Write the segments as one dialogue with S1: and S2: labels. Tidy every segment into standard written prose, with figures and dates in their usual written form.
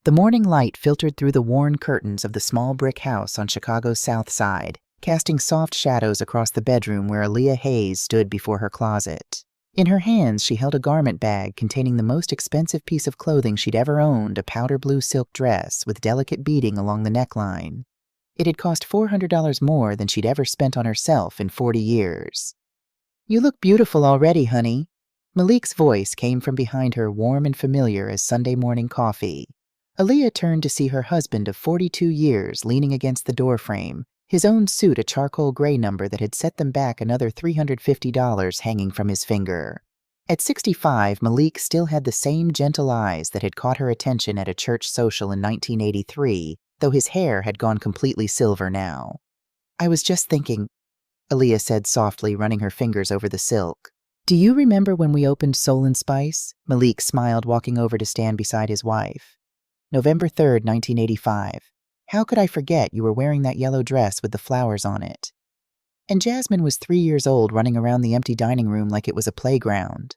S1: The morning light filtered through the worn curtains of the small brick house on Chicago's South Side, casting soft shadows across the bedroom where Aaliyah Hayes stood before her closet. In her hands, she held a garment bag containing the most expensive piece of clothing she'd ever owned, a powder blue silk dress with delicate beading along the neckline. It had cost $400 more than she'd ever spent on herself in 40 years. "You look beautiful already, honey." Malik's voice came from behind her, warm and familiar as Sunday morning coffee. Aaliyah turned to see her husband of 42 years leaning against the doorframe, his own suit a charcoal gray number that had set them back another $350 hanging from his finger. At 65, Malik still had the same gentle eyes that had caught her attention at a church social in 1983, though his hair had gone completely silver now. "I was just thinking," Aaliyah said softly, running her fingers over the silk. "Do you remember when we opened Soul and Spice?" Malik smiled, walking over to stand beside his wife. "November 3rd, 1985. How could I forget you were wearing that yellow dress with the flowers on it? And Jasmine was 3 years old, running around the empty dining room like it was a playground.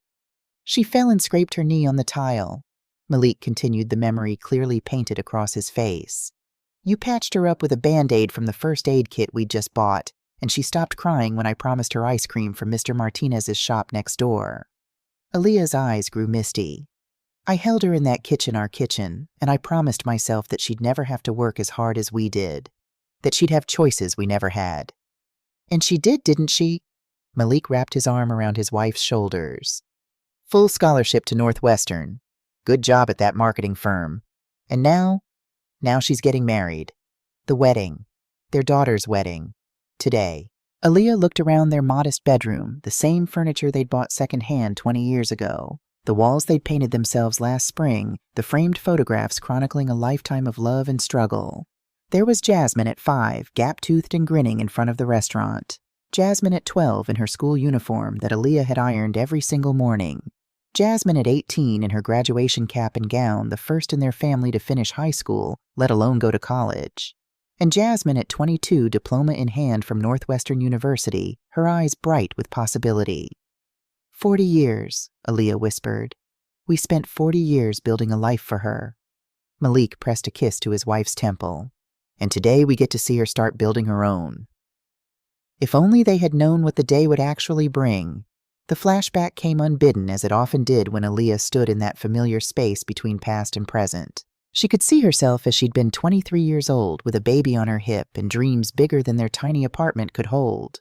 S1: She fell and scraped her knee on the tile." Malik continued, the memory clearly painted across his face. "You patched her up with a Band-Aid from the first aid kit we'd just bought, and she stopped crying when I promised her ice cream from Mr. Martinez's shop next door." Aaliyah's eyes grew misty. "I held her in that kitchen, our kitchen, and I promised myself that she'd never have to work as hard as we did, that she'd have choices we never had." "And she did, didn't she?" Malik wrapped his arm around his wife's shoulders. "Full scholarship to Northwestern. Good job at that marketing firm. And now she's getting married. The wedding. Their daughter's wedding. Today." Aaliyah looked around their modest bedroom, the same furniture they'd bought secondhand 20 years ago. The walls they'd painted themselves last spring, the framed photographs chronicling a lifetime of love and struggle. There was Jasmine at 5, gap-toothed and grinning in front of the restaurant. Jasmine at 12 in her school uniform that Aaliyah had ironed every single morning. Jasmine at 18 in her graduation cap and gown, the first in their family to finish high school, let alone go to college. And Jasmine at 22, diploma in hand from Northwestern University, her eyes bright with possibility. 40 years, Aaliyah whispered. "We spent 40 years building a life for her." Malik pressed a kiss to his wife's temple. "And today we get to see her start building her own." If only they had known what the day would actually bring. The flashback came unbidden, as it often did when Aaliyah stood in that familiar space between past and present. She could see herself as she'd been 23 years old, with a baby on her hip and dreams bigger than their tiny apartment could hold.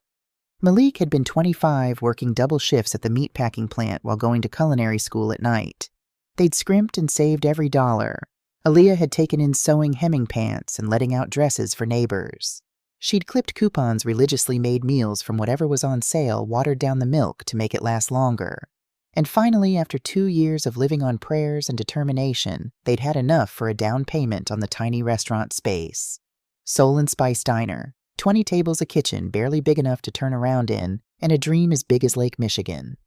S1: Malik had been 25, working double shifts at the meatpacking plant while going to culinary school at night. They'd scrimped and saved every dollar. Aaliyah had taken in sewing hemming pants and letting out dresses for neighbors. She'd clipped coupons, religiously made meals from whatever was on sale, watered down the milk to make it last longer. And finally, after 2 years of living on prayers and determination, they'd had enough for a down payment on the tiny restaurant space. Soul and Spice Diner. 20 tables, a kitchen barely big enough to turn around in, and a dream as big as Lake Michigan.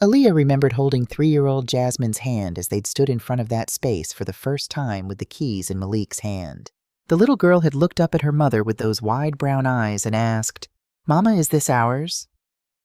S1: Aaliyah remembered holding 3-year-old Jasmine's hand as they'd stood in front of that space for the first time with the keys in Malik's hand. The little girl had looked up at her mother with those wide brown eyes and asked, "Mama, is this ours?"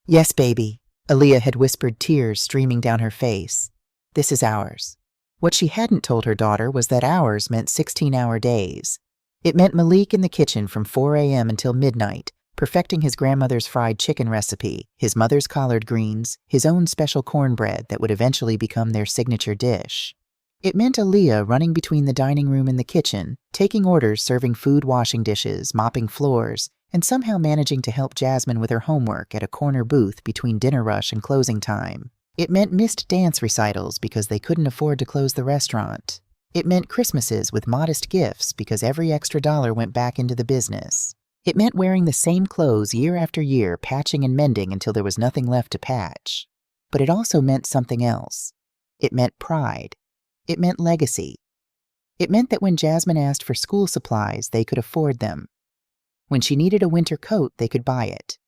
S1: "Yes, baby," Aaliyah had whispered, tears streaming down her face. "This is ours." What she hadn't told her daughter was that ours meant 16-hour days. It meant Malik in the kitchen from 4 a.m. until midnight, perfecting his grandmother's fried chicken recipe, his mother's collard greens, his own special cornbread that would eventually become their signature dish. It meant Aaliyah running between the dining room and the kitchen, taking orders, serving food, washing dishes, mopping floors, and somehow managing to help Jasmine with her homework at a corner booth between dinner rush and closing time. It meant missed dance recitals because they couldn't afford to close the restaurant. It meant Christmases with modest gifts because every extra dollar went back into the business. It meant wearing the same clothes year after year, patching and mending until there was nothing left to patch. But it also meant something else. It meant pride. It meant legacy. It meant that when Jasmine asked for school supplies, they could afford them. When she needed a winter coat, they could buy it.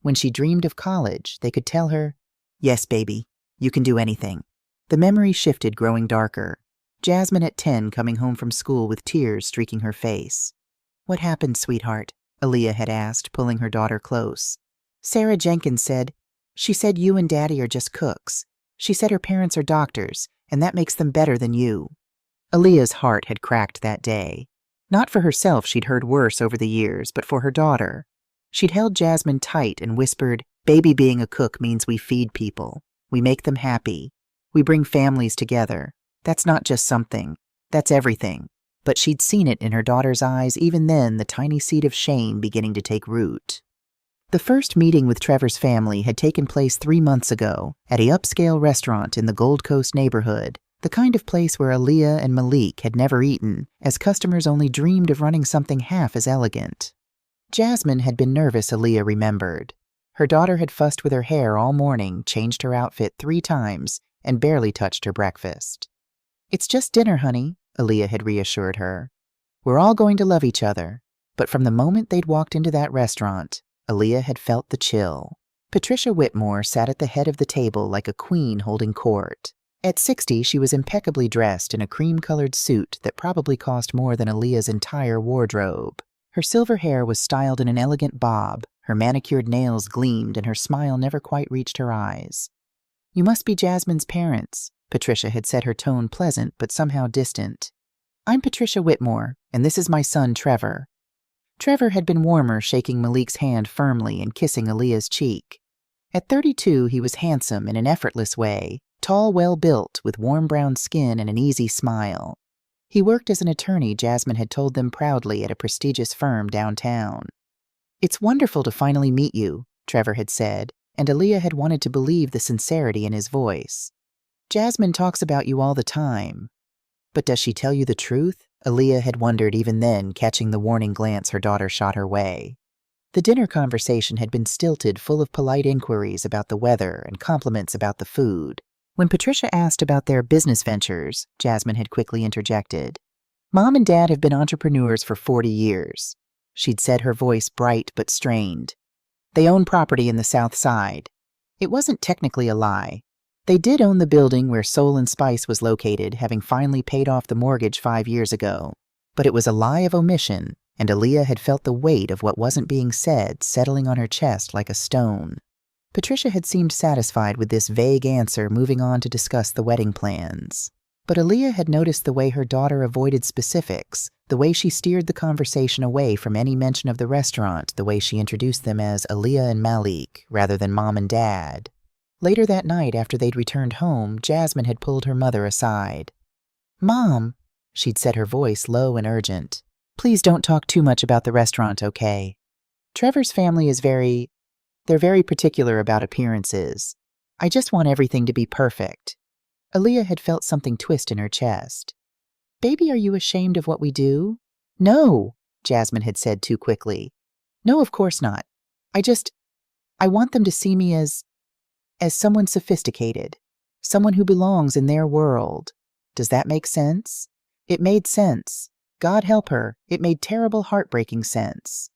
S1: When she dreamed of college, they could tell her, "Yes, baby, you can do anything." The memory shifted, growing darker. Jasmine at 10 coming home from school with tears streaking her face. "What happened, sweetheart?" Aaliyah had asked, pulling her daughter close. "Sarah Jenkins said, she said you and Daddy are just cooks. She said her parents are doctors, and that makes them better than you." Aaliyah's heart had cracked that day. Not for herself, she'd heard worse over the years, but for her daughter. She'd held Jasmine tight and whispered, "Baby being a cook means we feed people. We make them happy. We bring families together. That's not just something. That's everything." But she'd seen it in her daughter's eyes, even then, the tiny seed of shame beginning to take root. The first meeting with Trevor's family had taken place 3 months ago at an upscale restaurant in the Gold Coast neighborhood, the kind of place where Aaliyah and Malik had never eaten, as customers only dreamed of running something half as elegant. Jasmine had been nervous, Aaliyah remembered. Her daughter had fussed with her hair all morning, changed her outfit 3 times, and barely touched her breakfast. "It's just dinner, honey," Aaliyah had reassured her. "We're all going to love each other." But from the moment they'd walked into that restaurant, Aaliyah had felt the chill. Patricia Whitmore sat at the head of the table like a queen holding court. At 60, she was impeccably dressed in a cream-colored suit that probably cost more than Aaliyah's entire wardrobe. Her silver hair was styled in an elegant bob, her manicured nails gleamed, and her smile never quite reached her eyes. "You must be Jasmine's parents," Patricia had said, her tone pleasant but somehow distant. "I'm Patricia Whitmore, and this is my son, Trevor." Trevor had been warmer, shaking Malik's hand firmly and kissing Aaliyah's cheek. At 32, he was handsome in an effortless way, tall, well-built, with warm brown skin and an easy smile. He worked as an attorney, Jasmine had told them proudly, at a prestigious firm downtown. "It's wonderful to finally meet you," Trevor had said, and Aaliyah had wanted to believe the sincerity in his voice. "Jasmine talks about you all the time." But does she tell you the truth? Aaliyah had wondered even then, catching the warning glance her daughter shot her way. The dinner conversation had been stilted, full of polite inquiries about the weather and compliments about the food. When Patricia asked about their business ventures, Jasmine had quickly interjected. "Mom and Dad have been entrepreneurs for 40 years. She'd said, her voice bright but strained. "They own property in the South Side." It wasn't technically a lie. They did own the building where Soul and Spice was located, having finally paid off the mortgage 5 years ago. But it was a lie of omission, and Aaliyah had felt the weight of what wasn't being said settling on her chest like a stone. Patricia had seemed satisfied with this vague answer, moving on to discuss the wedding plans. But Aaliyah had noticed the way her daughter avoided specifics, the way she steered the conversation away from any mention of the restaurant, the way she introduced them as Aaliyah and Malik, rather than Mom and Dad. Later that night, after they'd returned home, Jasmine had pulled her mother aside. "Mom," she'd said, her voice low and urgent, "please don't talk too much about the restaurant, okay? Trevor's family is they're very particular about appearances. I just want everything to be perfect." Aaliyah had felt something twist in her chest. "Baby, are you ashamed of what we do?" "No," Jasmine had said too quickly. "No, of course not. I want them to see me as someone sophisticated, someone who belongs in their world. Does that make sense?" It made sense. God help her, it made terrible, heartbreaking sense.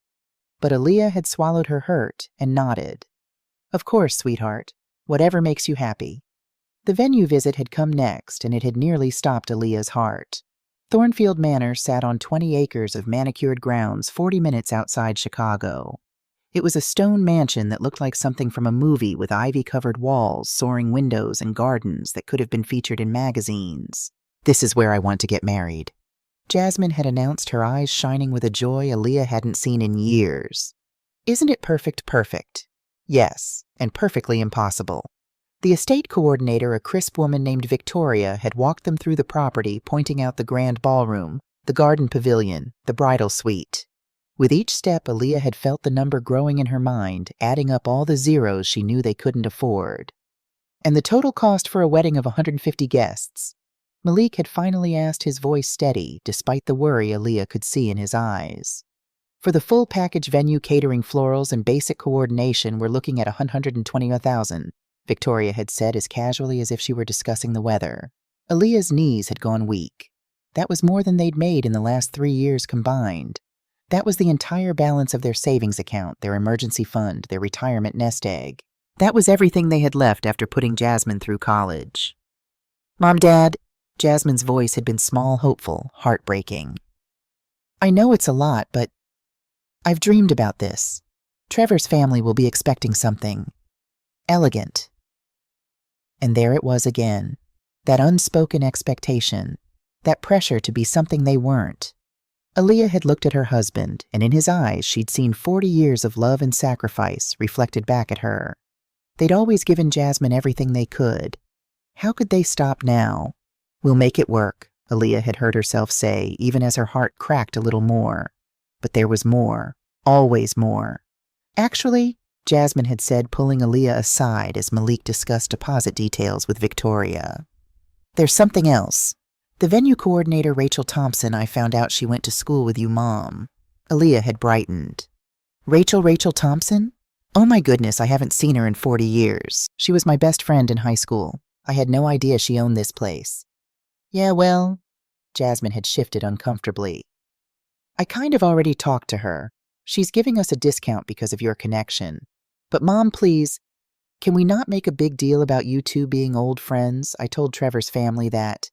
S1: But Aaliyah had swallowed her hurt and nodded. "Of course, sweetheart. Whatever makes you happy." The venue visit had come next, and it had nearly stopped Aaliyah's heart. Thornfield Manor sat on 20 acres of manicured grounds 40 minutes outside Chicago. It was a stone mansion that looked like something from a movie, with ivy-covered walls, soaring windows, and gardens that could have been featured in magazines. "This is where I want to get married," Jasmine had announced, her eyes shining with a joy Aaliyah hadn't seen in years. "Isn't it perfect? Perfect." Yes, and perfectly impossible. The estate coordinator, a crisp woman named Victoria, had walked them through the property, pointing out the grand ballroom, the garden pavilion, the bridal suite. With each step, Aaliyah had felt the number growing in her mind, adding up all the zeros she knew they couldn't afford. "And the total cost for a wedding of 150 guests. Malik had finally asked, his voice steady, despite the worry Aaliyah could see in his eyes. "For the full package, venue, catering, florals, and basic coordination, we're looking at $120,000, Victoria had said as casually as if she were discussing the weather. Aaliyah's knees had gone weak. That was more than they'd made in the last 3 years combined. That was the entire balance of their savings account, their emergency fund, their retirement nest egg. That was everything they had left after putting Jasmine through college. "Mom, Dad," Jasmine's voice had been small, hopeful, heartbreaking. "I know it's a lot, but I've dreamed about this. Trevor's family will be expecting something elegant." And there it was again, that unspoken expectation, that pressure to be something they weren't. Aaliyah had looked at her husband, and in his eyes she'd seen 40 years of love and sacrifice reflected back at her. They'd always given Jasmine everything they could. How could they stop now? "We'll make it work," Aaliyah had heard herself say, even as her heart cracked a little more. But there was more. Always more. "Actually," Jasmine had said, pulling Aaliyah aside as Malik discussed deposit details with Victoria, "there's something else. The venue coordinator, Rachel Thompson, I found out she went to school with you, Mom." Aaliyah had brightened. Rachel Thompson? Oh my goodness, I haven't seen her in 40 years. She was my best friend in high school. I had no idea she owned this place." "Yeah, well," Jasmine had shifted uncomfortably. "I kind of already talked to her. She's giving us a discount because of your connection. But Mom, please, can we not make a big deal about you two being old friends? I told Trevor's family that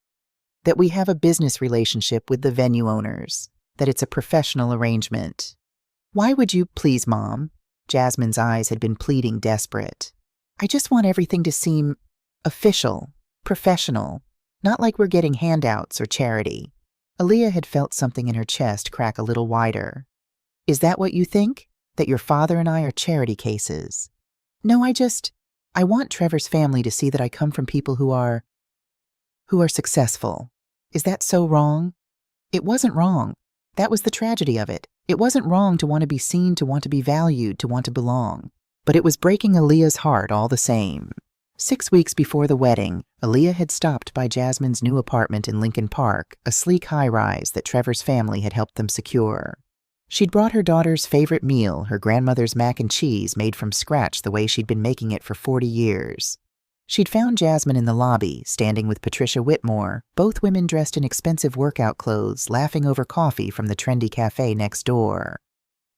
S1: we have a business relationship with the venue owners, that it's a professional arrangement." "Why would you, please, Mom?" Jasmine's eyes had been pleading desperate. "I just want everything to seem official, professional, not like we're getting handouts or charity." Aaliyah had felt something in her chest crack a little wider. "Is that what you think? That your father and I are charity cases?" "No, I want Trevor's family to see that I come from people who are successful. Is that so wrong?" It wasn't wrong. That was the tragedy of it. It wasn't wrong to want to be seen, to want to be valued, to want to belong. But it was breaking Aaliyah's heart all the same. 6 weeks before the wedding, Aaliyah had stopped by Jasmine's new apartment in Lincoln Park, a sleek high-rise that Trevor's family had helped them secure. She'd brought her daughter's favorite meal, her grandmother's mac and cheese made from scratch the way she'd been making it for 40 years. She'd found Jasmine in the lobby, standing with Patricia Whitmore, both women dressed in expensive workout clothes, laughing over coffee from the trendy cafe next door.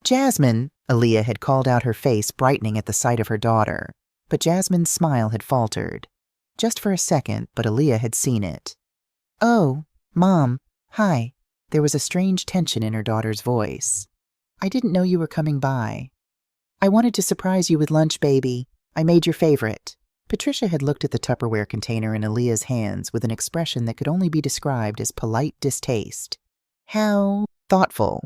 S1: "Jasmine," Aaliyah had called out, her face brightening at the sight of her daughter. But Jasmine's smile had faltered. Just for a second, but Aaliyah had seen it. "Oh, Mom, hi." There was a strange tension in her daughter's voice. "I didn't know you were coming by. I wanted to surprise you with lunch, baby. I made your favorite." Patricia had looked at the Tupperware container in Aaliyah's hands with an expression that could only be described as polite distaste. "How thoughtful."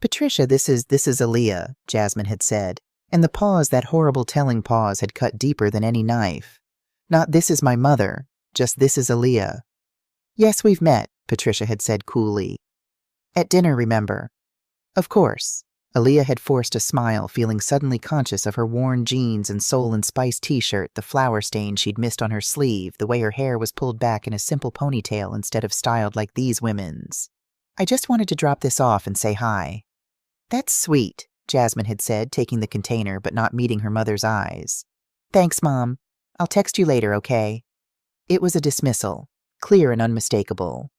S1: "Patricia, this is Aaliyah," Jasmine had said, and the pause, that horrible telling pause, had cut deeper than any knife. "Not this is my mother, just this is Aaliyah." "Yes, we've met," Patricia had said coolly. "At dinner, remember?" "Of course." Aaliyah had forced a smile, feeling suddenly conscious of her worn jeans and Soul and Spice t-shirt, the flower stain she'd missed on her sleeve, the way her hair was pulled back in a simple ponytail instead of styled like these women's. "I just wanted to drop this off and say hi." "That's sweet," Jasmine had said, taking the container but not meeting her mother's eyes. "Thanks, Mom. I'll text you later, okay?" It was a dismissal, clear and unmistakable.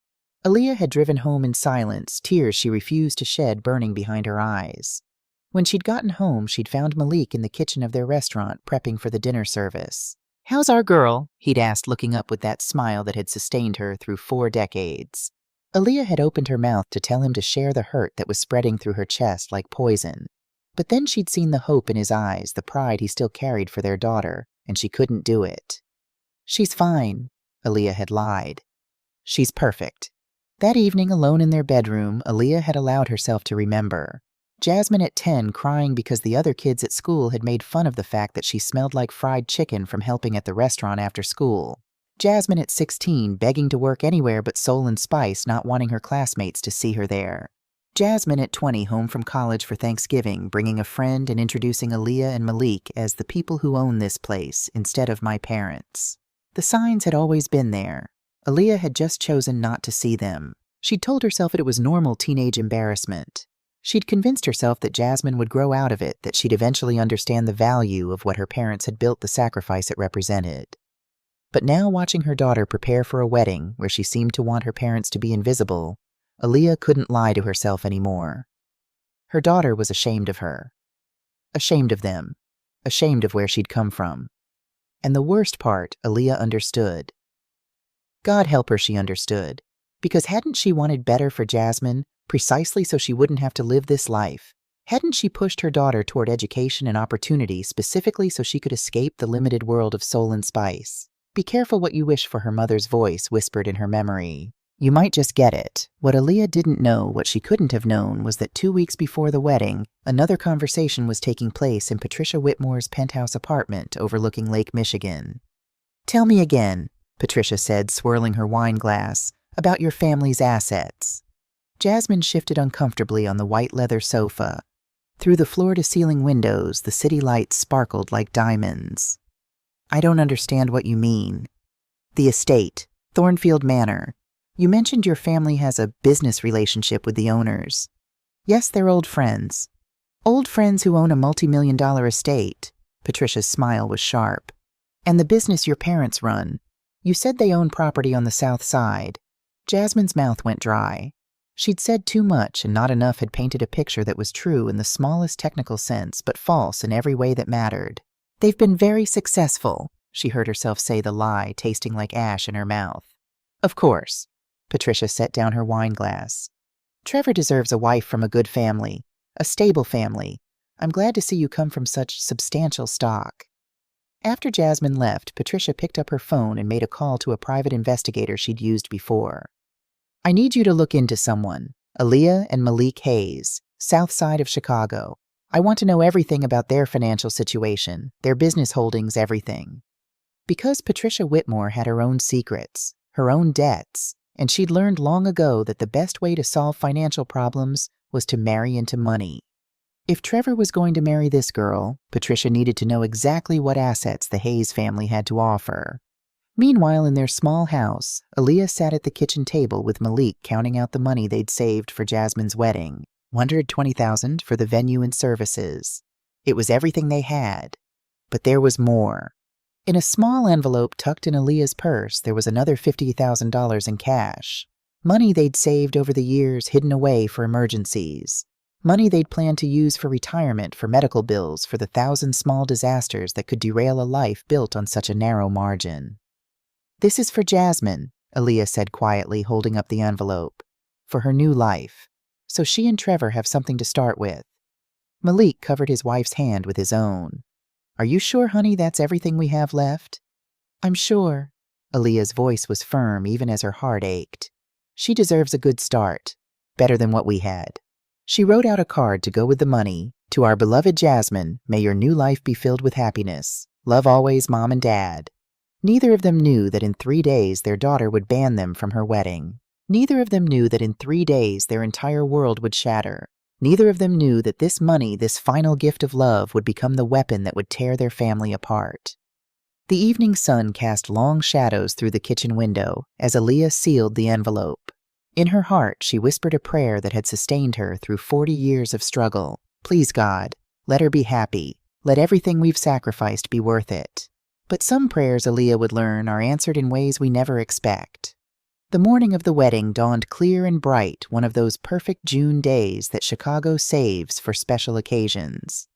S1: Aaliyah had driven home in silence, tears she refused to shed burning behind her eyes. When she'd gotten home, she'd found Malik in the kitchen of their restaurant prepping for the dinner service. "How's our girl?" he'd asked, looking up with that smile that had sustained her through 4 decades. Aaliyah had opened her mouth to tell him to share the hurt that was spreading through her chest like poison. But then she'd seen the hope in his eyes, the pride he still carried for their daughter, and she couldn't do it. "She's fine," Aaliyah had lied. "She's perfect." That evening, alone in their bedroom, Aaliyah had allowed herself to remember. Jasmine at 10 crying because the other kids at school had made fun of the fact that she smelled like fried chicken from helping at the restaurant after school. Jasmine at 16 begging to work anywhere but Soul and Spice, not wanting her classmates to see her there. Jasmine at 20 home from college for Thanksgiving, bringing a friend and introducing Aaliyah and Malik as the people who own this place instead of my parents. The signs had always been there. Aaliyah had just chosen not to see them. She'd told herself it was normal teenage embarrassment. She'd convinced herself that Jasmine would grow out of it, that she'd eventually understand the value of what her parents had built, the sacrifice it represented. But now, watching her daughter prepare for a wedding where she seemed to want her parents to be invisible, Aaliyah couldn't lie to herself anymore. Her daughter was ashamed of her. Ashamed of them. Ashamed of where she'd come from. And the worst part, Aaliyah understood. God help her, she understood. Because hadn't she wanted better for Jasmine, precisely so she wouldn't have to live this life? Hadn't she pushed her daughter toward education and opportunity specifically so she could escape the limited world of Soul and Spice? Be careful what you wish for, her mother's voice whispered in her memory. You might just get it. What Aaliyah didn't know, what she couldn't have known, was that 2 weeks before the wedding, another conversation was taking place in Patricia Whitmore's penthouse apartment overlooking Lake Michigan. "Tell me again," Patricia said, swirling her wine glass, "about your family's assets." Jasmine shifted uncomfortably on the white leather sofa. Through the floor-to-ceiling windows, the city lights sparkled like diamonds. "I don't understand what you mean." "The estate, Thornfield Manor. You mentioned your family has a business relationship with the owners." "Yes, they're old friends." "Old friends who own a multi-million-dollar estate." Patricia's smile was sharp. "And the business your parents run. You said they own property on the south side." Jasmine's mouth went dry. She'd said too much, and not enough had painted a picture that was true in the smallest technical sense, but false in every way that mattered. "They've been very successful," she heard herself say the lie, tasting like ash in her mouth. "Of course." Patricia set down her wine glass. "Trevor deserves a wife from a good family, a stable family. I'm glad to see you come from such substantial stock." After Jasmine left, Patricia picked up her phone and made a call to a private investigator she'd used before. "I need you to look into someone, Aaliyah and Malik Hayes, south side of Chicago. I want to know everything about their financial situation, their business holdings, everything." Because Patricia Whitmore had her own secrets, her own debts, and she'd learned long ago that the best way to solve financial problems was to marry into money. If Trevor was going to marry this girl, Patricia needed to know exactly what assets the Hayes family had to offer. Meanwhile, in their small house, Aaliyah sat at the kitchen table with Malik counting out the money they'd saved for Jasmine's wedding, $120,000 for the venue and services. It was everything they had. But there was more. In a small envelope tucked in Aaliyah's purse, there was another $50,000 in cash. Money they'd saved over the years, hidden away for emergencies. Money they'd planned to use for retirement, for medical bills, for the 1,000 small disasters that could derail a life built on such a narrow margin. "This is for Jasmine," Aaliyah said quietly, holding up the envelope. "For her new life. So she and Trevor have something to start with." Malik covered his wife's hand with his own. "Are you sure, honey, that's everything we have left?" "I'm sure." Aaliyah's voice was firm even as her heart ached. "She deserves a good start. Better than what we had." She wrote out a card to go with the money. "To our beloved Jasmine, may your new life be filled with happiness. Love always, Mom and Dad." Neither of them knew that in 3 days their daughter would ban them from her wedding. Neither of them knew that in 3 days their entire world would shatter. Neither of them knew that this money, this final gift of love, would become the weapon that would tear their family apart. The evening sun cast long shadows through the kitchen window as Aaliyah sealed the envelope. In her heart, she whispered a prayer that had sustained her through 40 years of struggle. "Please, God, let her be happy. Let everything we've sacrificed be worth it." But some prayers, Aaliyah would learn, are answered in ways we never expect. The morning of the wedding dawned clear and bright, one of those perfect June days that Chicago saves for special occasions.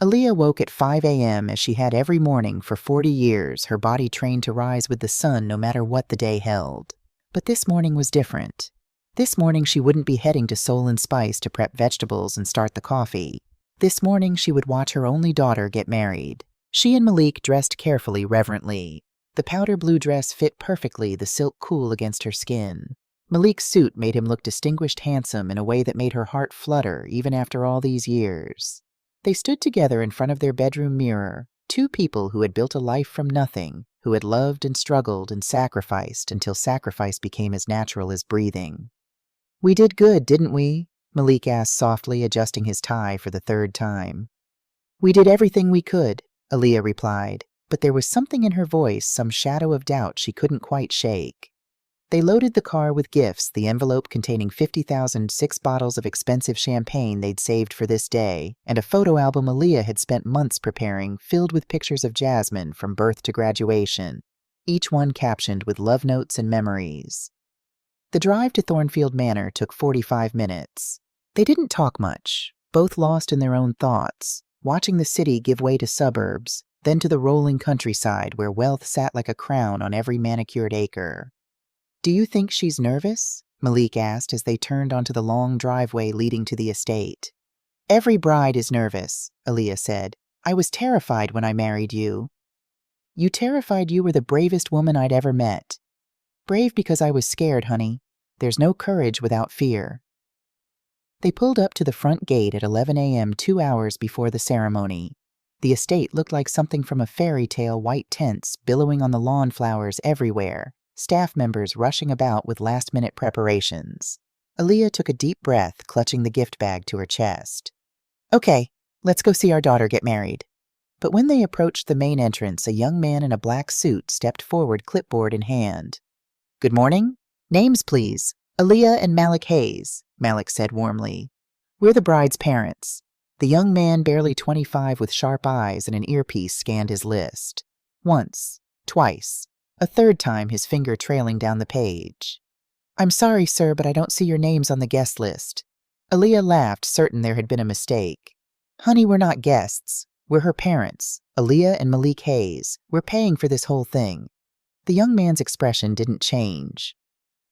S1: Aaliyah woke at 5 a.m. as she had every morning for 40 years, her body trained to rise with the sun no matter what the day held. But this morning was different. This morning she wouldn't be heading to Soul and Spice to prep vegetables and start the coffee. This morning she would watch her only daughter get married. She and Malik dressed carefully, reverently. The powder blue dress fit perfectly, the silk cool against her skin. Malik's suit made him look distinguished, handsome, in a way that made her heart flutter, even after all these years. They stood together in front of their bedroom mirror, two people who had built a life from nothing, who had loved and struggled and sacrificed until sacrifice became as natural as breathing. "We did good, didn't we?" Malik asked softly, adjusting his tie for the 3rd time. "We did everything we could," Aaliyah replied, but there was something in her voice, some shadow of doubt she couldn't quite shake. They loaded the car with gifts, the envelope containing 50,000 6 bottles of expensive champagne they'd saved for this day, and a photo album Aaliyah had spent months preparing, filled with pictures of Jasmine from birth to graduation, each one captioned with love notes and memories. The drive to Thornfield Manor took 45 minutes. They didn't talk much, both lost in their own thoughts, watching the city give way to suburbs, then to the rolling countryside where wealth sat like a crown on every manicured acre. "Do you think she's nervous?" Malik asked as they turned onto the long driveway leading to the estate. "Every bride is nervous," Aaliyah said. "I was terrified when I married you." "You terrified you were the bravest woman I'd ever met." "Brave because I was scared, honey. There's no courage without fear. They pulled up to the front gate at 11 a.m. 2 hours before the ceremony. The estate looked like something from a fairy tale, white tents billowing on the lawn, flowers everywhere, staff members rushing about with last-minute preparations. Aaliyah took a deep breath, clutching the gift bag to her chest. Okay, let's go see our daughter get married. But when they approached the main entrance, a young man in a black suit stepped forward, clipboard in hand. Good morning. Names, please. Aaliyah and Malik Hayes, Malik said warmly. We're the bride's parents. The young man, barely 25 with sharp eyes and an earpiece, scanned his list. Once, twice, a third time, his finger trailing down the page. I'm sorry, sir, but I don't see your names on the guest list. Aaliyah laughed, certain there had been a mistake. Honey, we're not guests. We're her parents, Aaliyah and Malik Hayes. We're paying for this whole thing. The young man's expression didn't change.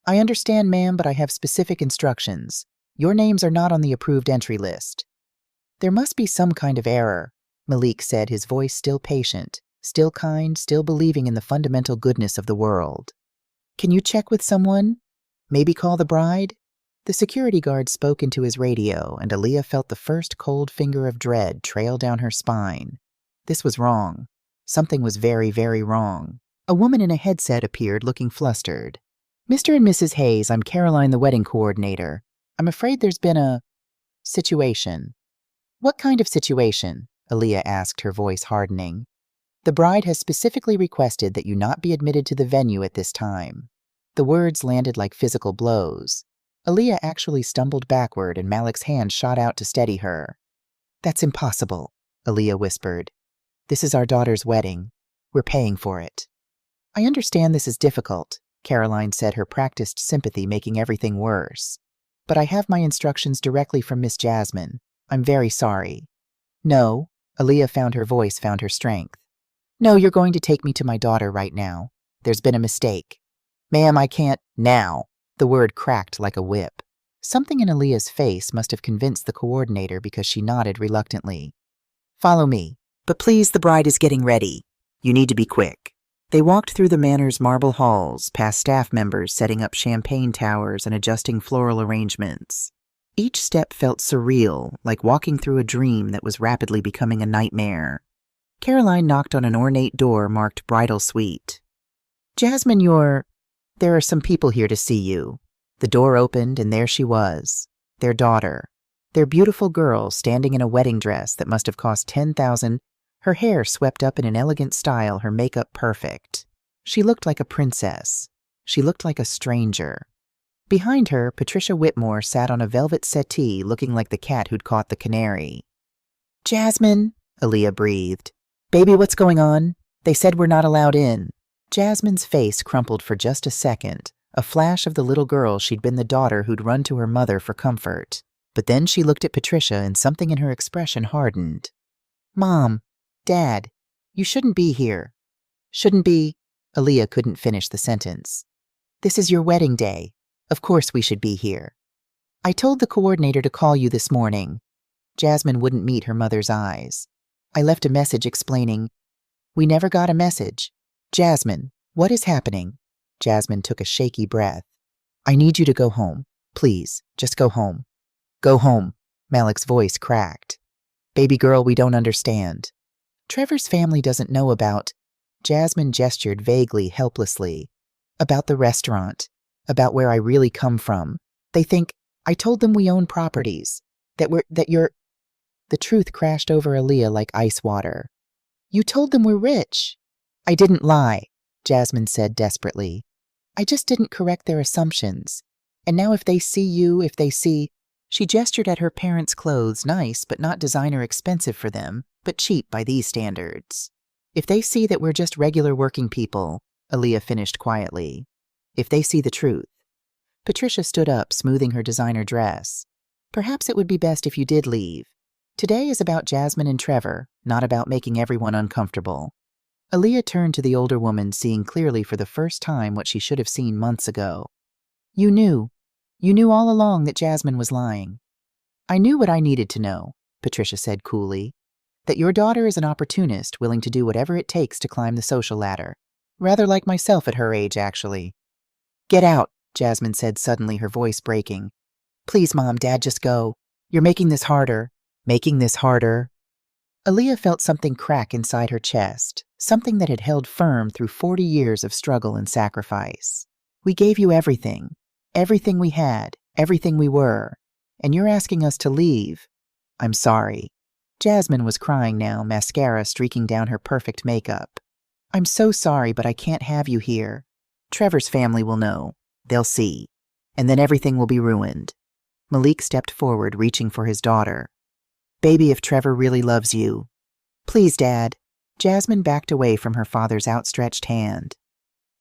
S1: I understand, ma'am, but I have specific instructions. Your names are not on the approved entry list. There must be some kind of error, Malik said, his voice still patient, still kind, still believing in the fundamental goodness of the world. Can you check with someone? Maybe call the bride? The security guard spoke into his radio, and Aaliyah felt the first cold finger of dread trail down her spine. This was wrong. Something was very, very wrong. A woman in a headset appeared, looking flustered. Mr. and Mrs. Hayes, I'm Caroline, the wedding coordinator. I'm afraid there's been a situation. What kind of situation? Aaliyah asked, her voice hardening. The bride has specifically requested that you not be admitted to the venue at this time. The words landed like physical blows. Aaliyah actually stumbled backward, and Malik's hand shot out to steady her. That's impossible, Aaliyah whispered. This is our daughter's wedding. We're paying for it. I understand this is difficult, Caroline said, her practiced sympathy making everything worse. But I have my instructions directly from Miss Jasmine. I'm very sorry. No, Aaliyah found her strength. No, you're going to take me to my daughter right now. There's been a mistake. Ma'am, I can't now. The word cracked like a whip. Something in Aaliyah's face must have convinced the coordinator, because she nodded reluctantly. Follow me. But please, the bride is getting ready. You need to be quick. They walked through the manor's marble halls, past staff members setting up champagne towers and adjusting floral arrangements. Each step felt surreal, like walking through a dream that was rapidly becoming a nightmare. Caroline knocked on an ornate door marked Bridal Suite. Jasmine, there are some people here to see you. The door opened, and there she was, their daughter, their beautiful girl, standing in a wedding dress that must have cost $10,000, her hair swept up in an elegant style, her makeup perfect. She looked like a princess. She looked like a stranger. Behind her, Patricia Whitmore sat on a velvet settee, looking like the cat who'd caught the canary. Jasmine, Aaliyah breathed. Baby, what's going on? They said we're not allowed in. Jasmine's face crumpled for just a second, a flash of the little girl she'd been, the daughter who'd run to her mother for comfort. But then she looked at Patricia, and something in her expression hardened. Mom, Dad, you shouldn't be here. Shouldn't be. Aaliyah couldn't finish the sentence. This is your wedding day. Of course we should be here. I told the coordinator to call you this morning. Jasmine wouldn't meet her mother's eyes. I left a message explaining. We never got a message. Jasmine, what is happening? Jasmine took a shaky breath. I need you to go home. Please, just go home. Go home. Malik's voice cracked. Baby girl, we don't understand. Trevor's family doesn't know about. Jasmine gestured vaguely, helplessly. About the restaurant. About where I really come from. They think, I told them we own properties. That you're. The truth crashed over Aaliyah like ice water. You told them we're rich. I didn't lie, Jasmine said desperately. I just didn't correct their assumptions. And now if they see. She gestured at her parents' clothes, nice but not designer, expensive for them, but cheap by these standards. If they see that we're just regular working people, Aaliyah finished quietly. If they see the truth. Patricia stood up, smoothing her designer dress. Perhaps it would be best if you did leave. Today is about Jasmine and Trevor, not about making everyone uncomfortable. Aaliyah turned to the older woman, seeing clearly for the first time what she should have seen months ago. You knew all along that Jasmine was lying. I knew what I needed to know, Patricia said coolly. That your daughter is an opportunist willing to do whatever it takes to climb the social ladder. Rather like myself at her age, actually. Get out, Jasmine said suddenly, her voice breaking. Please, Mom, Dad, just go. You're making this harder. Making this harder? Aaliyah felt something crack inside her chest, something that had held firm through 40 years of struggle and sacrifice. We gave you everything. Everything we had, everything we were. And you're asking us to leave. I'm sorry. Jasmine was crying now, mascara streaking down her perfect makeup. I'm so sorry, but I can't have you here. Trevor's family will know. They'll see. And then everything will be ruined. Malik stepped forward, reaching for his daughter. Baby, if Trevor really loves you. Please, Dad. Jasmine backed away from her father's outstretched hand.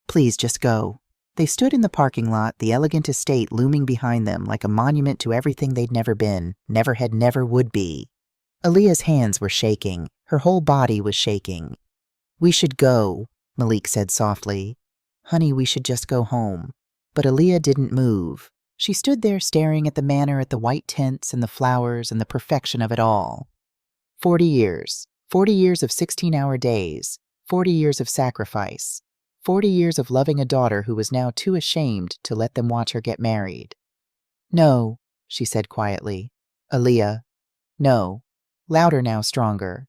S1: Please, just go. They stood in the parking lot, the elegant estate looming behind them like a monument to everything they'd never been, never had, never would be. Aaliyah's hands were shaking. Her whole body was shaking. We should go, Malik said softly. Honey, we should just go home. But Aaliyah didn't move. She stood there staring at the manor, at the white tents and the flowers and the perfection of it all. 40 years. 40 years of 16-hour days. 40 years of sacrifice. 40 years of loving a daughter who was now too ashamed to let them watch her get married. No, she said quietly. Aaliyah. No. Louder now, stronger.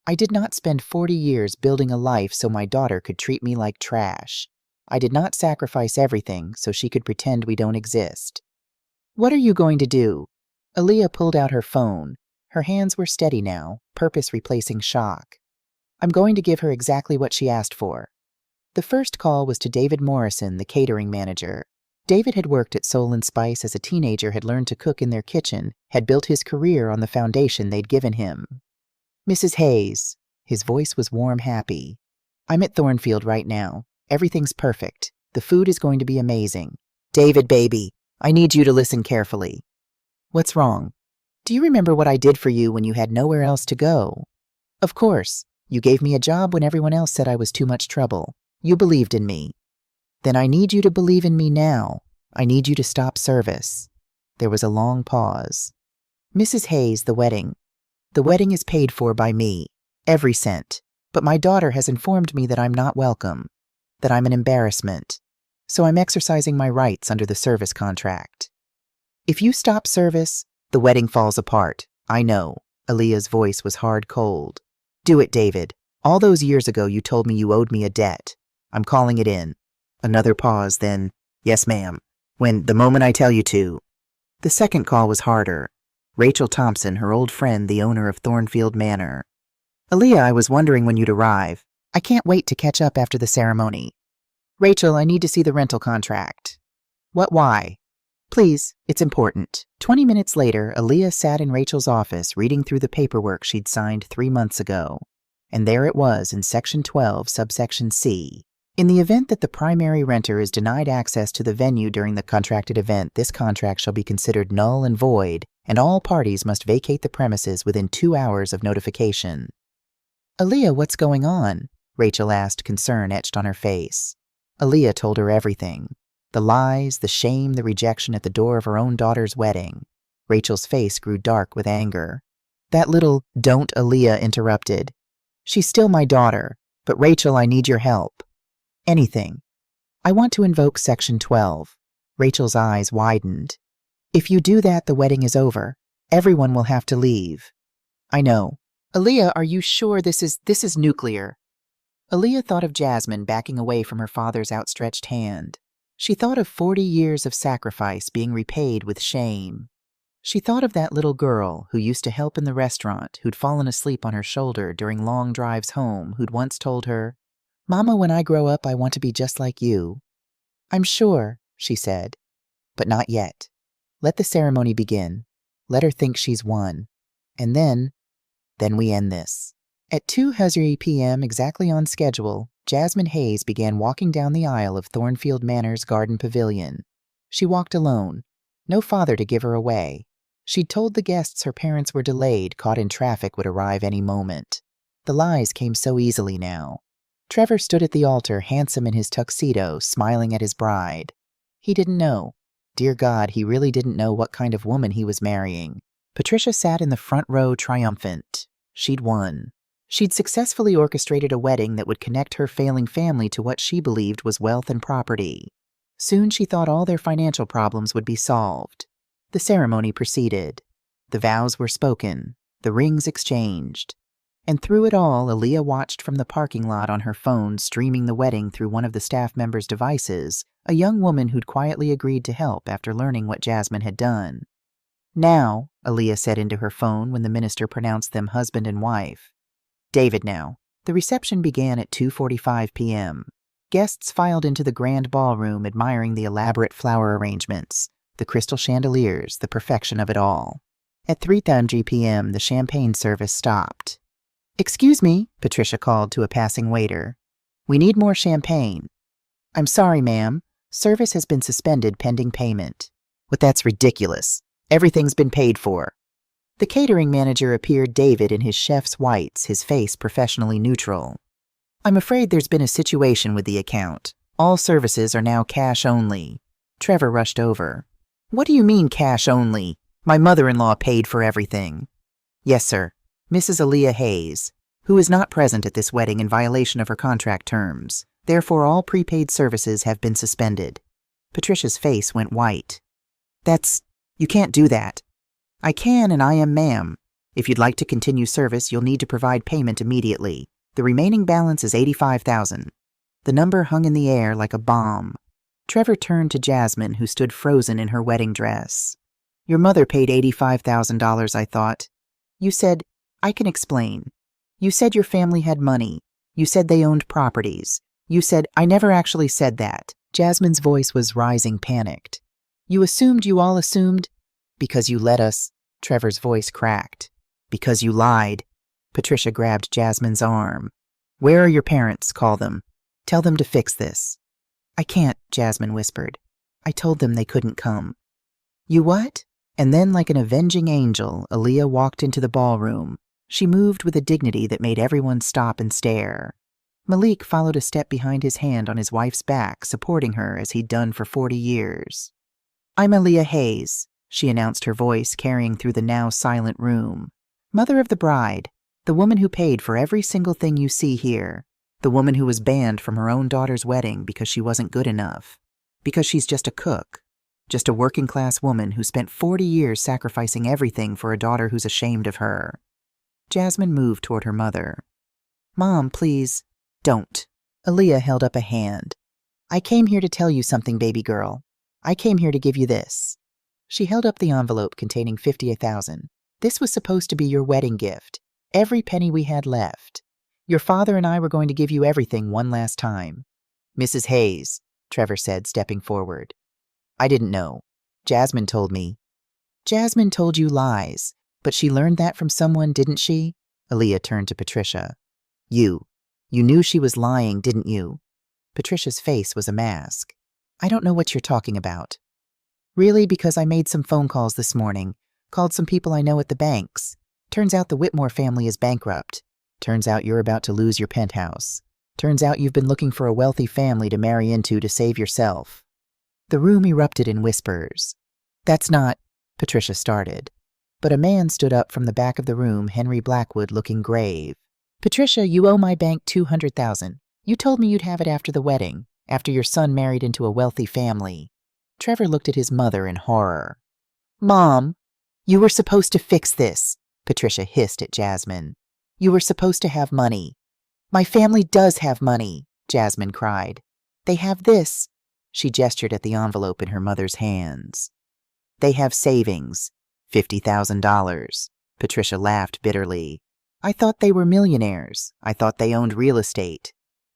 S1: I did not spend 40 years building a life so my daughter could treat me like trash. I did not sacrifice everything so she could pretend we don't exist. What are you going to do? Aaliyah pulled out her phone. Her hands were steady now, purpose replacing shock. I'm going to give her exactly what she asked for. The first call was to David Morrison, the catering manager. David had worked at Soul & Spice as a teenager, had learned to cook in their kitchen, had built his career on the foundation they'd given him. Mrs. Hayes. His voice was warm, happy. I'm at Thornfield right now. Everything's perfect. The food is going to be amazing. David, baby, I need you to listen carefully. What's wrong? Do you remember what I did for you when you had nowhere else to go? Of course. You gave me a job when everyone else said I was too much trouble. You believed in me. Then I need you to believe in me now. I need you to stop service. There was a long pause. Mrs. Hayes, the wedding. The wedding is paid for by me. Every cent. But my daughter has informed me that I'm not welcome. That I'm an embarrassment. So I'm exercising my rights under the service contract. If you stop service, the wedding falls apart. I know. Aaliyah's voice was hard cold. Do it, David. All those years ago you told me you owed me a debt. I'm calling it in. Another pause, then, yes, ma'am. The moment I tell you to. The second call was harder. Rachel Thompson, her old friend, the owner of Thornfield Manor. Aaliyah, I was wondering when you'd arrive. I can't wait to catch up after the ceremony. Rachel, I need to see the rental contract. What, why? Please, it's important. 20 minutes later, Aaliyah sat in Rachel's office reading through the paperwork she'd signed 3 months ago. And there it was in Section 12, subsection C. In the event that the primary renter is denied access to the venue during the contracted event, this contract shall be considered null and void, and all parties must vacate the premises within 2 hours of notification. Aaliyah, what's going on? Rachel asked, concern etched on her face. Aaliyah told her everything. The lies, the shame, the rejection at the door of her own daughter's wedding. Rachel's face grew dark with anger. That little "don't," Aaliyah interrupted. She's still my daughter, but Rachel, I need your help. Anything. I want to invoke Section 12. Rachel's eyes widened. If you do that, the wedding is over. Everyone will have to leave. I know. Aaliyah, are you sure this is nuclear? Aaliyah thought of Jasmine backing away from her father's outstretched hand. She thought of 40 years of sacrifice being repaid with shame. She thought of that little girl who used to help in the restaurant, who'd fallen asleep on her shoulder during long drives home, who'd once told her, Mama, when I grow up, I want to be just like you. I'm sure, she said, but not yet. Let the ceremony begin. Let her think she's won. And then we end this. At 2:00 p.m., exactly on schedule, Jasmine Hayes began walking down the aisle of Thornfield Manor's garden pavilion. She walked alone. No father to give her away. She'd told the guests her parents were delayed, caught in traffic, would arrive any moment. The lies came so easily now. Trevor stood at the altar, handsome in his tuxedo, smiling at his bride. He didn't know. Dear God, he really didn't know what kind of woman he was marrying. Patricia sat in the front row, triumphant. She'd won. She'd successfully orchestrated a wedding that would connect her failing family to what she believed was wealth and property. Soon she thought all their financial problems would be solved. The ceremony proceeded. The vows were spoken, the rings exchanged. And through it all, Aaliyah watched from the parking lot on her phone, streaming the wedding through one of the staff members' devices, a young woman who'd quietly agreed to help after learning what Jasmine had done. "Now," Aaliyah said into her phone when the minister pronounced them husband and wife. "David now." The reception began at 2:45 p.m. Guests filed into the grand ballroom, admiring the elaborate flower arrangements, the crystal chandeliers, the perfection of it all. At 3:30 p.m., the champagne service stopped. "Excuse me," Patricia called to a passing waiter. "We need more champagne." "I'm sorry, ma'am. Service has been suspended pending payment." "But that's ridiculous. Everything's been paid for." The catering manager appeared, David in his chef's whites, his face professionally neutral. "I'm afraid there's been a situation with the account. All services are now cash only." Trevor rushed over. "What do you mean cash only? My mother-in-law paid for everything." "Yes, sir. Mrs. Aaliyah Hayes, who is not present at this wedding in violation of her contract terms. Therefore, all prepaid services have been suspended." Patricia's face went white. You can't do that." "I can, and I am, ma'am. If you'd like to continue service, you'll need to provide payment immediately. The remaining balance is $85,000. The number hung in the air like a bomb. Trevor turned to Jasmine, who stood frozen in her wedding dress. "Your mother paid $85,000, I thought. You said, I can explain. You said your family had money. You said they owned properties. You said, I never actually said that." Jasmine's voice was rising, panicked. "You all assumed, because you let us." Trevor's voice cracked. "Because you lied." Patricia grabbed Jasmine's arm. "Where are your parents? Call them. Tell them to fix this." "I can't," Jasmine whispered. "I told them they couldn't come." "You what?" And then, like an avenging angel, Aaliyah walked into the ballroom. She moved with a dignity that made everyone stop and stare. Malik followed a step behind his hand on his wife's back, supporting her as he'd done for 40 years. "I'm Aaliyah Hayes," she announced, her voice carrying through the now silent room. "Mother of the bride, the woman who paid for every single thing you see here, the woman who was banned from her own daughter's wedding because she wasn't good enough, because she's just a cook, just a working-class woman who spent 40 years sacrificing everything for a daughter who's ashamed of her." Jasmine moved toward her mother. "Mom, please, don't." Aaliyah held up a hand. "I came here to tell you something, baby girl. I came here to give you this." She held up the envelope containing $58,000. "This was supposed to be your wedding gift. Every penny we had left. Your father and I were going to give you everything one last time." "Mrs. Hayes," Trevor said, stepping forward. "I didn't know. Jasmine told me." "Jasmine told you lies, but she learned that from someone, didn't she?" Aaliyah turned to Patricia. You knew she was lying, didn't you?" Patricia's face was a mask. "I don't know what you're talking about." "Really, because I made some phone calls this morning, called some people I know at the banks. Turns out the Whitmore family is bankrupt. Turns out you're about to lose your penthouse. Turns out you've been looking for a wealthy family to marry into to save yourself." The room erupted in whispers. "That's not," Patricia started. But a man stood up from the back of the room, Henry Blackwood, looking grave. "Patricia, you owe my bank $200,000. You told me you'd have it after the wedding, after your son married into a wealthy family." Trevor looked at his mother in horror. "Mom, you were supposed to fix this," Patricia hissed at Jasmine. "You were supposed to have money." "My family does have money," Jasmine cried. "They have this." She gestured at the envelope in her mother's hands. "They have savings. $50,000. Patricia laughed bitterly. "I thought they were millionaires. I thought they owned real estate."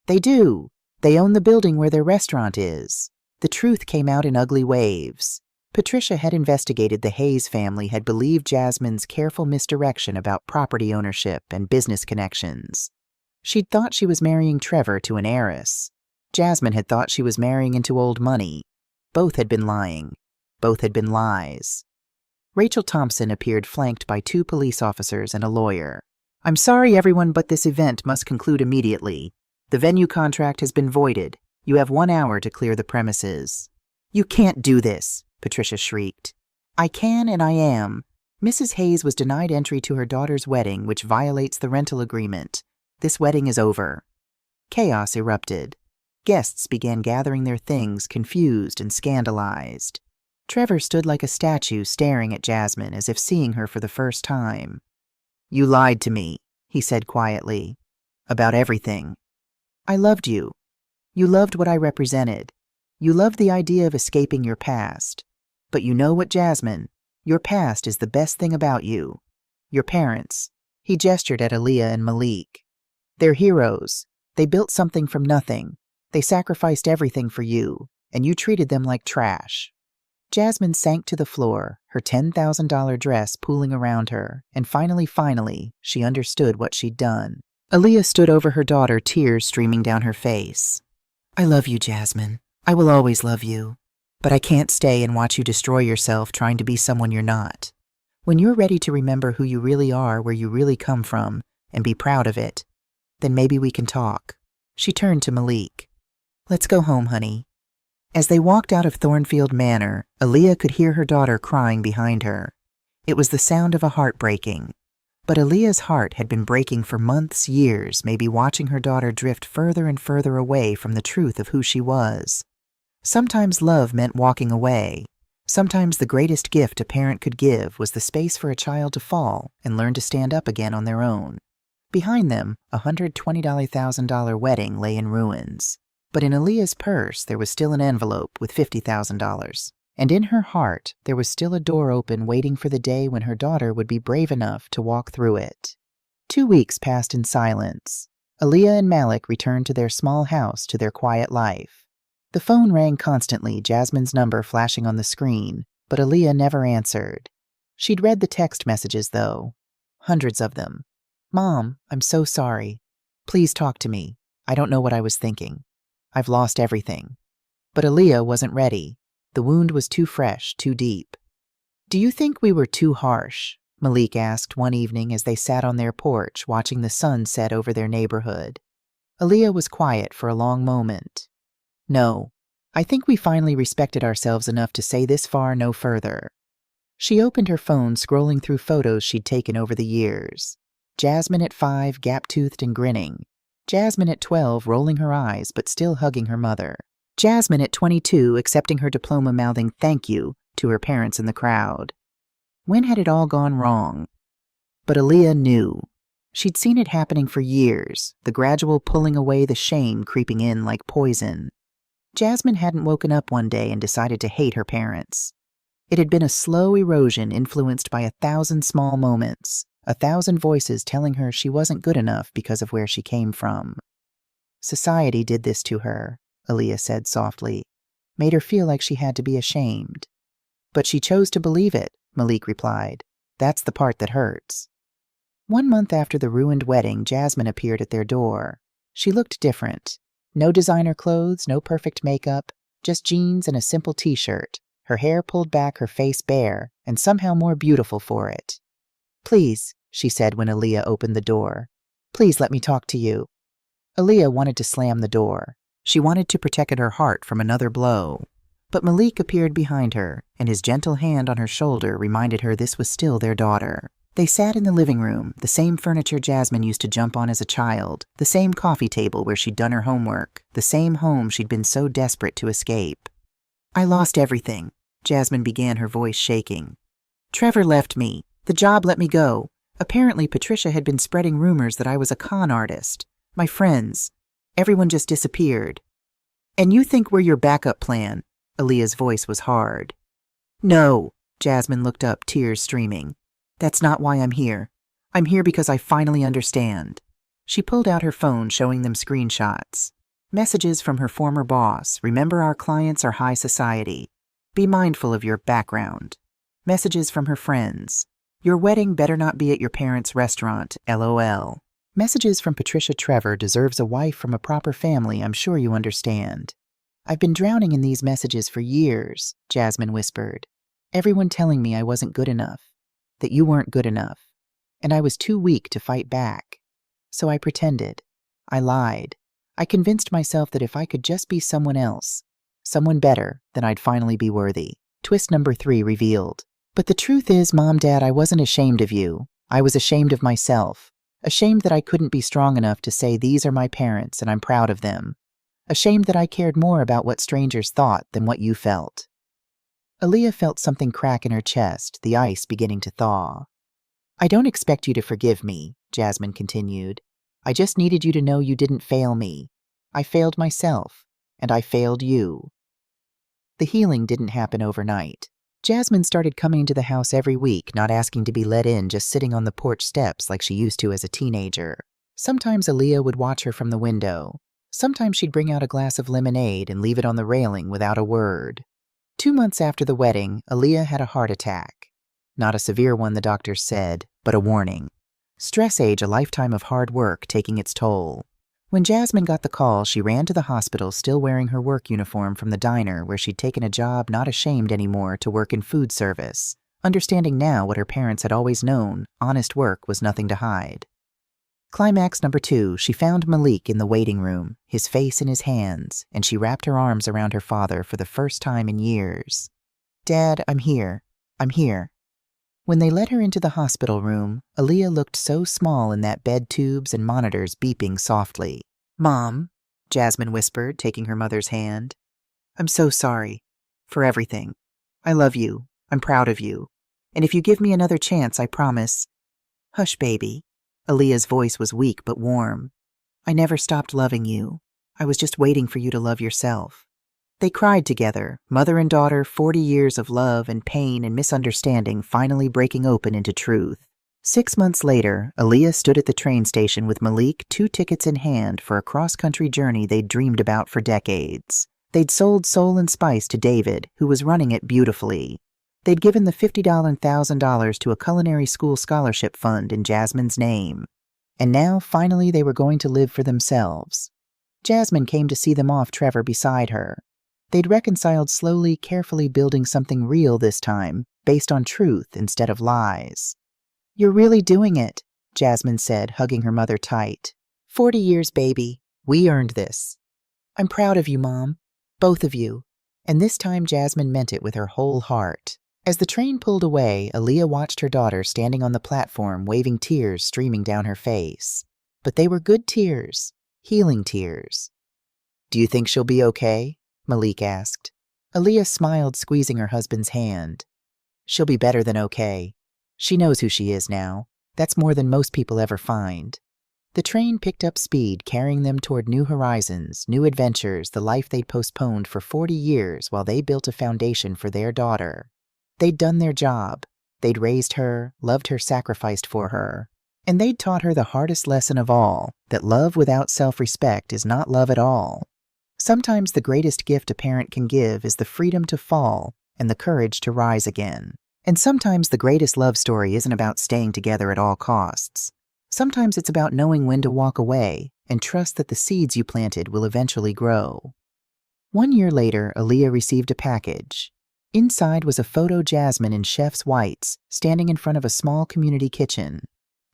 S1: "They do. They own the building where their restaurant is." The truth came out in ugly waves. Patricia had investigated the Hayes family, had believed Jasmine's careful misdirection about property ownership and business connections. She'd thought she was marrying Trevor to an heiress. Jasmine had thought she was marrying into old money. Both had been lying. Both had been lies. Rachel Thompson appeared, flanked by 2 police officers and a lawyer. "I'm sorry, everyone, but this event must conclude immediately. The venue contract has been voided. You have 1 hour to clear the premises." "You can't do this," Patricia shrieked. "I can, and I am. Mrs. Hayes was denied entry to her daughter's wedding, which violates the rental agreement. This wedding is over." Chaos erupted. Guests began gathering their things, confused and scandalized. Trevor stood like a statue staring at Jasmine as if seeing her for the first time. "You lied to me," he said quietly. "About everything. I loved you. You loved what I represented. You loved the idea of escaping your past. But you know what, Jasmine? Your past is the best thing about you. Your parents." He gestured at Aaliyah and Malik. "They're heroes. They built something from nothing. They sacrificed everything for you, and you treated them like trash." Jasmine sank to the floor, her $10,000 dress pooling around her, and finally, she understood what she'd done. Aaliyah stood over her daughter, tears streaming down her face. "I love you, Jasmine. I will always love you. But I can't stay and watch you destroy yourself trying to be someone you're not. When you're ready to remember who you really are, where you really come from, and be proud of it, then maybe we can talk." She turned to Malik. "Let's go home, honey." As they walked out of Thornfield Manor, Aaliyah could hear her daughter crying behind her. It was the sound of a heart breaking. But Aaliyah's heart had been breaking for months, years, maybe watching her daughter drift further and further away from the truth of who she was. Sometimes love meant walking away. Sometimes the greatest gift a parent could give was the space for a child to fall and learn to stand up again on their own. Behind them, a $120,000 wedding lay in ruins. But in Aaliyah's purse, there was still an envelope with $50,000. And in her heart, there was still a door open waiting for the day when her daughter would be brave enough to walk through it. 2 weeks passed in silence. Aaliyah and Malik returned to their small house, to their quiet life. The phone rang constantly, Jasmine's number flashing on the screen, but Aaliyah never answered. She'd read the text messages, though. Hundreds of them. "Mom, I'm so sorry. Please talk to me. I don't know what I was thinking. I've lost everything." But Aaliyah wasn't ready. The wound was too fresh, too deep. "Do you think we were too harsh?" Malik asked one evening as they sat on their porch watching the sun set over their neighborhood. Aaliyah was quiet for a long moment. "No, I think we finally respected ourselves enough to say this far, no further." She opened her phone, scrolling through photos she'd taken over the years. Jasmine at 5, gap-toothed and grinning. Jasmine at 12, rolling her eyes but still hugging her mother. Jasmine at 22, accepting her diploma, mouthing "thank you" to her parents in the crowd. When had it all gone wrong? But Aaliyah knew. She'd seen it happening for years, the gradual pulling away, the shame creeping in like poison. Jasmine hadn't woken up one day and decided to hate her parents. It had been a slow erosion influenced by 1,000 small moments, 1,000 voices telling her she wasn't good enough because of where she came from. "Society did this to her," Aaliyah said softly, "made her feel like she had to be ashamed." "But she chose to believe it," Malik replied. "That's the part that hurts." 1 month after the ruined wedding, Jasmine appeared at their door. She looked different. No designer clothes, no perfect makeup, just jeans and a simple t-shirt, her hair pulled back, her face bare, and somehow more beautiful for it. "Please," she said when Aaliyah opened the door. "Please let me talk to you." Aaliyah wanted to slam the door. She wanted to protect her heart from another blow. But Malik appeared behind her, and his gentle hand on her shoulder reminded her this was still their daughter. They sat in the living room, the same furniture Jasmine used to jump on as a child, the same coffee table where she'd done her homework, the same home she'd been so desperate to escape. "I lost everything," Jasmine began, her voice shaking. "Trevor left me. The job let me go. Apparently Patricia had been spreading rumors that I was a con artist. My friends. Everyone just disappeared. And you think we're your backup plan?" Aaliyah's voice was hard. "No." Jasmine looked up, tears streaming. "That's not why I'm here. I'm here because I finally understand." She pulled out her phone, showing them screenshots. Messages from her former boss. "Remember, our clients are high society. Be mindful of your background." Messages from her friends. "Your wedding better not be at your parents' restaurant, LOL." Messages from Patricia. "Trevor deserves a wife from a proper family, I'm sure you understand." "I've been drowning in these messages for years," Jasmine whispered. "Everyone telling me I wasn't good enough, that you weren't good enough, and I was too weak to fight back. So I pretended. I lied. I convinced myself that if I could just be someone else, someone better, then I'd finally be worthy." Twist number 3 revealed. "But the truth is, Mom, Dad, I wasn't ashamed of you. I was ashamed of myself. Ashamed that I couldn't be strong enough to say these are my parents and I'm proud of them. Ashamed that I cared more about what strangers thought than what you felt." Aaliyah felt something crack in her chest, the ice beginning to thaw. "I don't expect you to forgive me," Jasmine continued. "I just needed you to know you didn't fail me. I failed myself, and I failed you." The healing didn't happen overnight. Jasmine started coming into the house every week, not asking to be let in, just sitting on the porch steps like she used to as a teenager. Sometimes Aaliyah would watch her from the window. Sometimes she'd bring out a glass of lemonade and leave it on the railing without a word. 2 months after the wedding, Aaliyah had a heart attack. Not a severe one, the doctors said, but a warning. Stress age, a lifetime of hard work taking its toll. When Jasmine got the call, she ran to the hospital still wearing her work uniform from the diner where she'd taken a job, not ashamed anymore to work in food service, understanding now what her parents had always known, honest work was nothing to hide. Climax number 2, she found Malik in the waiting room, his face in his hands, and she wrapped her arms around her father for the first time in years. "Dad, I'm here. I'm here." When they led her into the hospital room, Aaliyah looked so small in that bed, tubes and monitors beeping softly. "Mom," Jasmine whispered, taking her mother's hand. "I'm so sorry. For everything. I love you. I'm proud of you. And if you give me another chance, I promise." "Hush, baby." Aaliyah's voice was weak but warm. "I never stopped loving you. I was just waiting for you to love yourself." They cried together, mother and daughter, 40 years of love and pain and misunderstanding finally breaking open into truth. 6 months later, Aaliyah stood at the train station with Malik, 2 tickets in hand for a cross-country journey they'd dreamed about for decades. They'd sold Soul and Spice to David, who was running it beautifully. They'd given the $50 and $1,000 to a culinary school scholarship fund in Jasmine's name. And now, finally, they were going to live for themselves. Jasmine came to see them off, Trevor beside her. They'd reconciled slowly, carefully building something real this time, based on truth instead of lies. "You're really doing it," Jasmine said, hugging her mother tight. 40 years, baby. We earned this. I'm proud of you, Mom. Both of you. And this time Jasmine meant it with her whole heart. As the train pulled away, Aaliyah watched her daughter standing on the platform, waving, tears streaming down her face. But they were good tears, healing tears. "Do you think she'll be okay?" Malik asked. Aaliyah smiled, squeezing her husband's hand. "She'll be better than okay. She knows who she is now. That's more than most people ever find." The train picked up speed, carrying them toward new horizons, new adventures, the life they'd postponed for 40 years while they built a foundation for their daughter. They'd done their job. They'd raised her, loved her, sacrificed for her. And they'd taught her the hardest lesson of all, that love without self-respect is not love at all. Sometimes the greatest gift a parent can give is the freedom to fall and the courage to rise again. And sometimes the greatest love story isn't about staying together at all costs. Sometimes it's about knowing when to walk away and trust that the seeds you planted will eventually grow. 1 year later, Aaliyah received a package. Inside was a photo Jasmine in chef's whites, standing in front of a small community kitchen.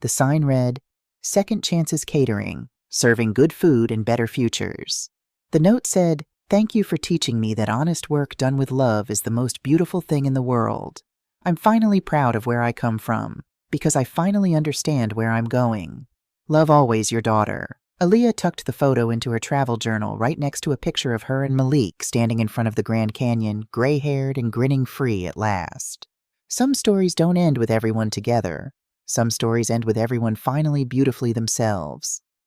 S1: The sign read, "Second Chances Catering, serving good food and better futures." The note said, "Thank you for teaching me that honest work done with love is the most beautiful thing in the world. I'm finally proud of where I come from, because I finally understand where I'm going. Love always, your daughter." Aaliyah tucked the photo into her travel journal right next to a picture of her and Malik standing in front of the Grand Canyon, gray-haired and grinning free at last. Some stories don't end with everyone together. Some stories end with everyone finally beautifully themselves.